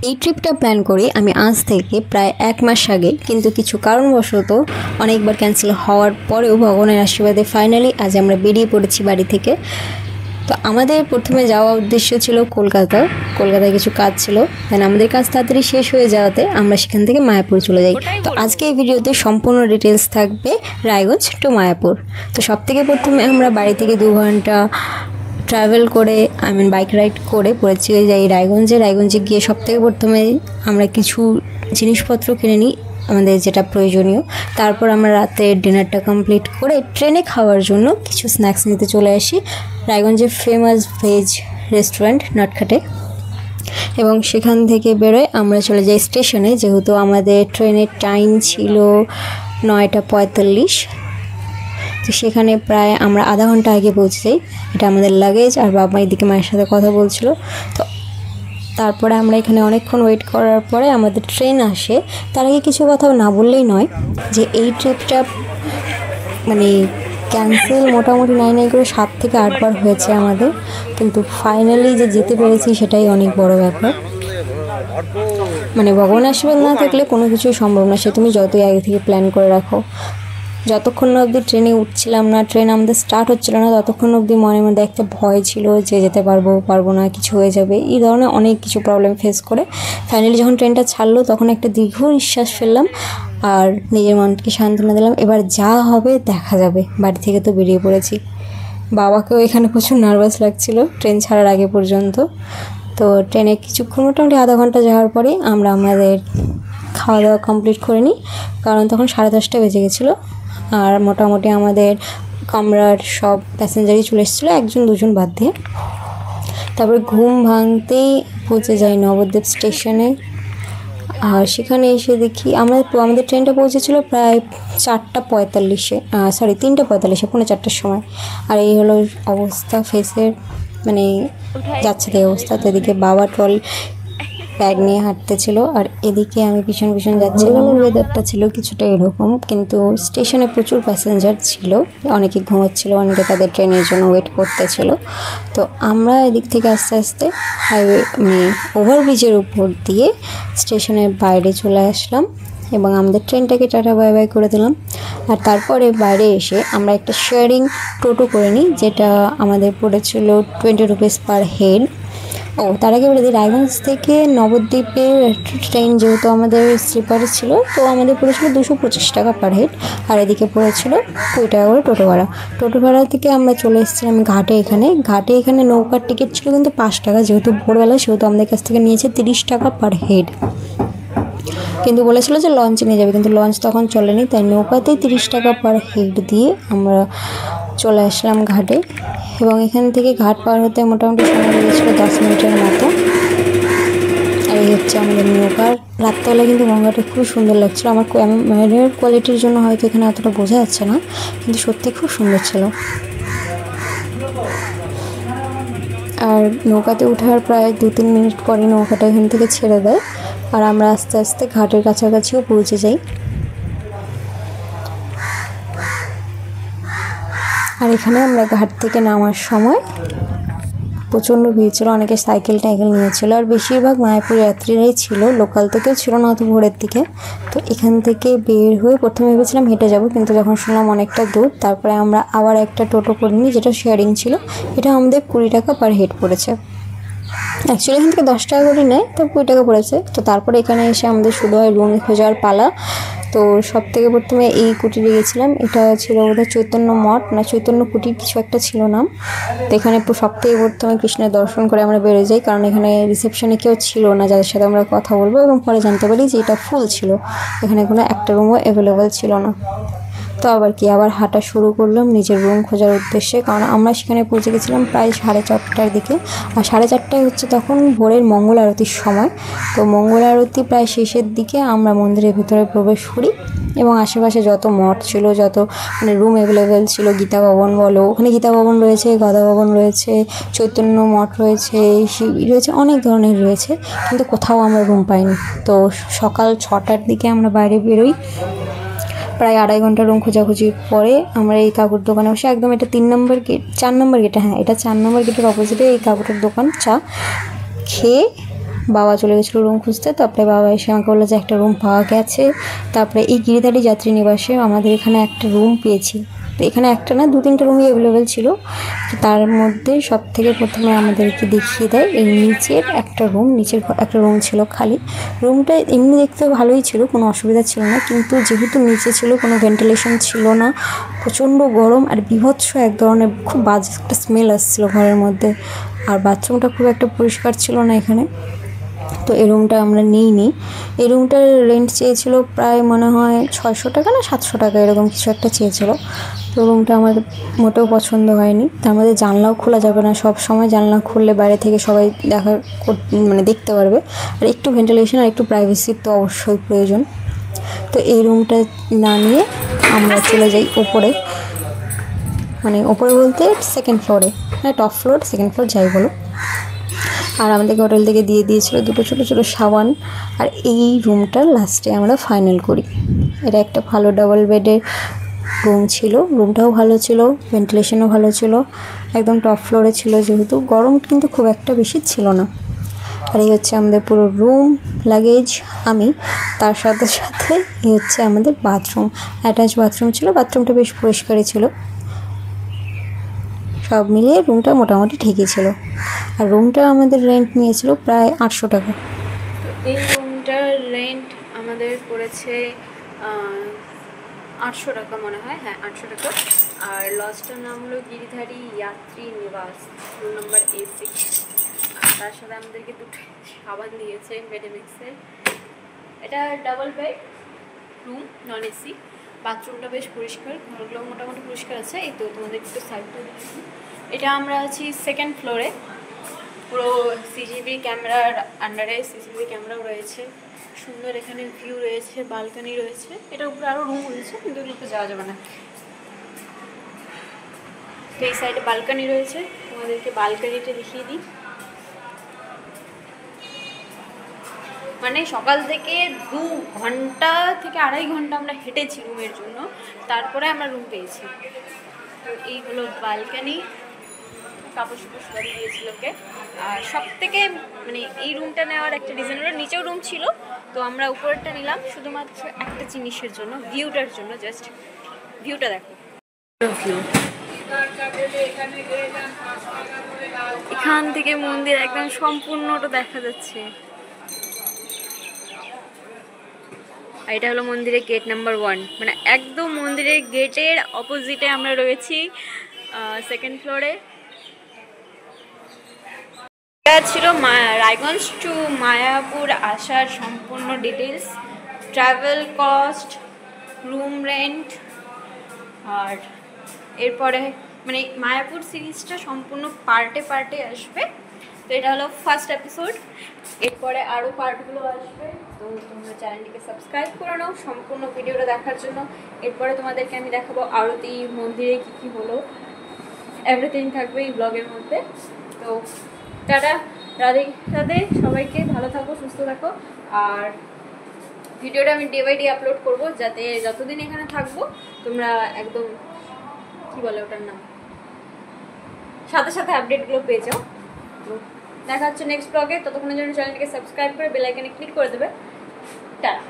এই ট্রিপটা প্ল্যান করি আমি আজ থেকে প্রায় 1 মাস আগে, কিন্তু কিছু কারণবশত অনেকবার ক্যান্সেল হওয়ার পরেও ভগবানের আশীর্বাদে ফাইনালি আজ আমরা বেরিয়ে পড়েছি বাড়ি থেকে। তো আমাদের প্রথমে যাওয়া উদ্দেশ্য ছিল কলকাতায় কিছু কাজ ছিল, দেন আমাদের কাজ তাড়াতাড়ি শেষ হয়ে যাওয়াতে আমরা সেখান থেকে মায়াপুর চলে যাই। তো আজকে এই ভিডিওতে সম্পূর্ণ ডিটেলস থাকবে রায়গঞ্জ টু মায়াপুর। তো সবথেকে প্রথমে আমরা বাড়ি থেকে 2 ঘন্টা ট্রাভেল করে বাইক রাইড করে পড়েছি যাই রায়গঞ্জে গিয়ে সবথেকে প্রথমে আমরা কিছু জিনিসপত্র কিনে নিই আমাদের যেটা প্রয়োজনীয়। তারপর আমরা রাতে ডিনারটা কমপ্লিট করে ট্রেনে খাওয়ার জন্য কিছু স্ন্যাক্স নিতে চলে আসি রায়গঞ্জের ফেমাস ভেজ রেস্টুরেন্ট নটখাটে, এবং সেখান থেকে বেরোয় আমরা চলে যাই স্টেশনে, যেহেতু আমাদের ট্রেনের টাইম ছিল 9টা 45। তো সেখানে প্রায় আমরা আধা ঘন্টা আগে পৌঁছে যাই। এটা আমাদের লাগেজ, আর বাবা এদিকে মায়ের সাথে কথা বলছিল। তো তারপরে আমরা এখানে অনেকক্ষণ ওয়েট করার পরে আমাদের ট্রেন আসে। তার আগে কিছু কথা না বললেই নয় যে এই ট্রিপটা ক্যান্সেল মোটামুটি নাই করে 7 থেকে 8 বার হয়েছে আমাদের, কিন্তু ফাইনালি যে যেতে পেরেছি সেটাই অনেক বড় ব্যাপার। ভগবানের আশীর্বাদ না থাকলে কোনো কিছুই সম্ভব না, সে তুমি যতই আগে থেকে প্ল্যান করে রাখো। যতক্ষণ না অবধি ট্রেনে উঠছিলাম না, ট্রেন আমাদের স্টার্ট হচ্ছিল না, ততক্ষণ অবধি মনের মধ্যে একটা ভয় ছিল যে যেতে পারবো না, কিছু হয়ে যাবে, এই ধরনের অনেক কিছু প্রবলেম ফেস করে ফাইনালি যখন ট্রেনটা ছাড়লো তখন একটা দীর্ঘ নিঃশ্বাস ফেললাম আর নিজের মনকে সান্ত্বনা দিলাম, এবার যা হবে দেখা যাবে। বাড়ি থেকে তো বেরিয়ে পড়েছি। বাবাকেও এখানে প্রচুর নার্ভাস লাগছিল ট্রেন ছাড়ার আগে পর্যন্ত। তো ট্রেনে কিছুক্ষণ মোটামুটি আধা ঘন্টা যাওয়ার পরে আমরা আমাদের খাওয়া দাওয়া কমপ্লিট করে নিই, কারণ তখন 10:30 বেজে গেছিলো। আর মোটামুটি আমাদের কামরার সব প্যাসেঞ্জারই চলে এসেছিলো, 1-2 বাদ দিয়ে। তারপরে ঘুম ভাঙতেই পৌঁছে যাই নবদ্বীপ স্টেশনে। আর সেখানে এসে দেখি আমাদের ট্রেনটা পৌঁছেছিল প্রায় 3:45, 4:45 সময়। আর এই হলো অবস্থা ফেসের, যাচ্ছে তাই অবস্থা। তো এদিকে বাবা ব্যাগ নিয়ে হাঁটতেছিল আর এদিকে আমি পিছন যাচ্ছিলাম। ওয়েদারটা ছিল কিছুটা এরকম, কিন্তু স্টেশনে প্রচুর প্যাসেঞ্জার ছিল, অনেকে ঘুমাচ্ছিল, অনেকে তাদের ট্রেনের জন্য ওয়েট করতেছিল। তো আমরা এদিক থেকে আস্তে আস্তে হাইওয়ে ওভারব্রিজের উপর দিয়ে স্টেশনের বাইরে চলে আসলাম এবং আমাদের ট্রেনটাকে টাটা বাই বাই করে দিলাম। আর তারপরে বাইরে এসে আমরা একটা শেয়ারিং টোটো করে নিই, যেটা আমাদের পড়েছিল 20 রুপিস পার হেড। তার আগে বলে দিই, রায়গঞ্জ থেকে নবদ্বীপের ট্রেন যেহেতু আমাদের স্লিপারে ছিল, তো আমাদের পড়েছিল 225 টাকা পার হেড, আর এদিকে পড়েছিল 20 টাকা করে টোটো ভাড়া থেকে আমরা চলে এসেছিলাম ঘাটে। এখানে নৌকার টিকিট ছিল কিন্তু 5 টাকা, যেহেতু ভোরবেলা সেহেতু আমাদের কাছ থেকে নিয়েছে 30 টাকা পার হেড, কিন্তু বলেছিল যে লঞ্চে নিয়ে যাবে, কিন্তু লঞ্চ তখন চলেনি, তাই নৌকাতেই 30 টাকা পার হেড দিয়ে আমরা চলে আসলাম ঘাটে। এবং এখান থেকে ঘাট পার হতে মোটামুটি সময় লেগেছিলো 10 মিনিটের মতো। আর এই হচ্ছে আমাদের নৌকার। রাত্রেবেলা কিন্তু গঙ্গাটা খুব সুন্দর লাগছিলো। আমার ক্যামেরার কোয়ালিটির জন্য হয়তো এখানে অতটা বোঝা যাচ্ছে না, কিন্তু সত্যি খুব সুন্দর ছিল। আর নৌকাতে ওঠার প্রায় 2-3 মিনিট পরে নৌকাটা এখান থেকে ছেড়ে দেয়, আর আমরা আস্তে আস্তে ঘাটের কাছাকাছিও পৌঁছে যাই। আর এখানে আমরা ঘাট থেকে নামার সময় প্রচণ্ড ভিড় ছিল, অনেকে সাইকেল নিয়েছিল, আর বেশিরভাগ মায়াপুর যাত্রীরাই ছিল, লোকাল থেকেও ছিল না অত ভোরের দিকে। তো এখান থেকে বের হয়ে প্রথমে ভেবেছিলাম হেঁটে যাব, কিন্তু যখন শুনলাম অনেকটা দূর, তারপরে আমরা আবার একটা টোটো করে নিই, যেটা শেয়ারিং ছিল। এটা আমাদের 20 টাকা পার হেড পড়েছে। অ্যাকচুয়ালি এখান থেকে 10 টাকা করে নেয়, তো 20 টাকা পড়েছে। তো তারপরে এখানে এসে আমাদের শুধু হয় রুম খোঁজার পালা। তো সব থেকে প্রথমে এই কুটিরে গেছিলাম, এটা ছিল বোধহয় চৈতন্য মঠ না চৈতন্য কুটির কিছু একটা ছিল নাম। তো এখানে সব থেকে প্রথমে কৃষ্ণের দর্শন করে আমরা বেরোয় যাই, কারণ এখানে রিসেপশনে কেউ ছিল না যাদের সাথে আমরা কথা বলবো, এবং পরে জানতে পারি যে এটা ফুল ছিল, এখানে কোনো একটা রুমও অ্যাভেলেবেল ছিল না। তো আবার হাঁটা শুরু করলাম নিজের রুম খোঁজার উদ্দেশ্যে, কারণ আমরা সেখানে পৌঁছে গেছিলাম প্রায় 4:30টার দিকে। আর 4:30টায় হচ্ছে তখন ভোরের মঙ্গল আরতির সময়। তো মঙ্গল আরতি প্রায় শেষের দিকে আমরা মন্দিরের ভিতরে প্রবেশ করি, এবং আশেপাশে যত মঠ ছিল, যত রুম অ্যাভেলেবেল ছিল, গীতা ভবন বলো, ওখানে গীতা ভবন রয়েছে, গদা ভবন রয়েছে, চৈতন্য মঠ রয়েছে, শিবি রয়েছে, অনেক ধরনের রয়েছে, কিন্তু কোথাও আমরা রুম পাইনি। তো সকাল 6টার দিকে আমরা বাইরে বেরোই। প্রায় 2.5 ঘন্টা রুম খোঁজাখুঁজির পরে আমরা এই কাকুর দোকানে বসে, একদম এটা 4 নম্বর গেট, এটা 4 নম্বর গেটের অপোজিটে এই কাকুরের দোকান। চা খেয়ে বাবা চলে গেছিলো রুম খুঁজতে। তারপরে বাবা এসে আমাকে বললো যে একটা রুম পাওয়া গেছে। তারপরে এই গিরিধারী যাত্রী নিবাসে আমাদের এখানে একটা রুম পেয়েছি। তো এখানে একটা না 2-3টা রুমই অ্যাভেলেবেল ছিল। তো তার মধ্যে সব থেকে প্রথমে আমাদেরকে দেখিয়ে দেয় এই নিচের একটা রুম। নিচের একটা রুম ছিল খালি। রুমটা এমনি দেখতে ভালোই ছিল, কোনো অসুবিধা ছিল না, কিন্তু যেহেতু নিচে ছিল কোনো ভেন্টিলেশন ছিল না, প্রচণ্ড গরম আর বিভৎস এক ধরনের খুব বাজে একটা স্মেল আসছিল ঘরের মধ্যে। আর বাথরুমটা খুব একটা পরিষ্কার ছিল না এখানে। তো এই রুমটা আমরা নিইনি। এই রুমটার রেন্ট চেয়েছিল প্রায় মনে হয় 600 টাকা না 700 টাকা এরকম কিছু একটা চেয়েছিল। তো রুমটা আমার মোটেও পছন্দ হয়নি। তার মধ্যে জানলাও খোলা যাবে না, সব সময় জানলা খুললে বাইরে থেকে সবাই মানে দেখতে পারবে। আর একটু ভেন্টিলেশন আর একটু প্রাইভেসির তো অবশ্যই প্রয়োজন। তো এই রুমটা না নিয়ে আমরা চলে যাই ওপরে, মানে ওপরে বলতে 2nd ফ্লোরে, হ্যাঁ টপ ফ্লোর 2nd ফ্লোর যাই বলো। আর আমাদেরকে হোটেল থেকে দিয়ে দিয়েছিল 2টো ছোটো ছোটো সাবান। আর এই রুমটা লাস্টে আমরা ফাইনাল করি। এটা একটা ভালো ডাবল বেডের রুম ছিল, রুমটাও ভালো ছিল, ভেন্টিলেশনও ভালো ছিল, একদম টপ ফ্লোরে ছিল, যেহেতু গরম কিন্তু খুব একটা বেশি ছিল না। আর এই হচ্ছে আমাদের পুরো রুম, লাগেজ, আমি। তার সাথে সাথে এই হচ্ছে আমাদের বাথরুম, অ্যাটাচ বাথরুম ছিল, বাথরুমটা বেশ পরিষ্কারই ছিল। সব মিলিয়ে রুমটা মোটামুটি ঠিকই ছিল। আর রুমটা আমাদের রেন্ট নিয়েছিল প্রায় 800 টাকা। এই রুমটার রেন্ট আমাদের পড়েছে 800 টাকা মনে হয়, হ্যাঁ 800 টাকা। আর লজটার নাম হলো গিরিধারী যাত্রী নিবাস, রুম নাম্বার A6। আর তার সাথে আমাদেরকে 2টো সাবান দিয়েছে মেডিমিক্সের। এটা double bed room, non AC. বাথরুমটা বেশ পরিষ্কার, ঘরগুলো মোটামুটি পরিষ্কার আছে। এই তো তোমাদের একটু সাইডটা দেখি। এটা আমরা আছি 2nd ফ্লোরে, পুরো সিসিটিভি ক্যামেরার আন্ডারে, সিসিটিভি ক্যামেরাও রয়েছে, সুন্দর এখানে ভিউ রয়েছে, বালকনি রয়েছে। এটার উপরে আরও রুম রয়েছে কিন্তু এগুলোতে যাওয়া যাবে না। তো এই সাইডে বালকনি রয়েছে, তোমাদেরকে বালকনিটা দেখিয়ে দিই। মানে সকাল থেকে 2 ঘন্টা থেকে 2.5 ঘন্টা আমরা হেঁটেছি রুমের জন্য, তারপরে আমরা রুম পেয়েছি। তো এই হলো বালকনি, কাপড় চোপড় সবাই দিয়েছিল ওকে। আর সব থেকে মানে এই রুমটা নেওয়ার একটা রিজন হলো নিচেও রুম ছিল, তো আমরা উপরেরটা নিলাম শুধুমাত্র একটা জিনিসের জন্য, ভিউটার জন্য। জাস্ট ভিউটা দেখো, ভিউ এখান থেকে মন্দির একদম সম্পূর্ণটা দেখা যাচ্ছে। আর এটা হলো মন্দিরের গেট নাম্বার 1, মানে একদম মন্দিরের গেটের অপোজিটে আমরা রয়েছি 2nd ফ্লোরে। এটা ছিল রায়গঞ্জ টু মায়াপুর আসার সম্পূর্ণ details, travel cost, room rent. আর এরপরে মানে মায়াপুর সিরিজটা সম্পূর্ণ পার্টে পার্টে আসবে। তো এটা হলো ফার্স্ট এপিসোড, এরপরে আরও পার্টগুলো আসবে। তো তোমরা চ্যানেলটিকে সাবস্ক্রাইব করে নাও সম্পূর্ণ ভিডিওটা দেখার জন্য। এরপরে তোমাদেরকে আমি দেখাবো আরতি, মন্দিরে কী কী হলো, এভরিথিং থাকবে এই ব্লগের মধ্যে। তো টাটা, রাধে রাধে, সবাইকে ভালো থাকো, সুস্থ থাকো। আর ভিডিওটা আমি ডে বাই ডে আপলোড করবো, যাতে যতদিন এখানে থাকবো তোমরা একদম কী বলে ওটার নাম, সাথে সাথে আপডেটগুলো পেয়ে যাও। তো দেখা হচ্ছে নেক্সট ব্লগে, ততক্ষণের জন্য চ্যানেলটিকে সাবস্ক্রাইব করে বেল আইকনে ক্লিক করে দেবে। টাটা।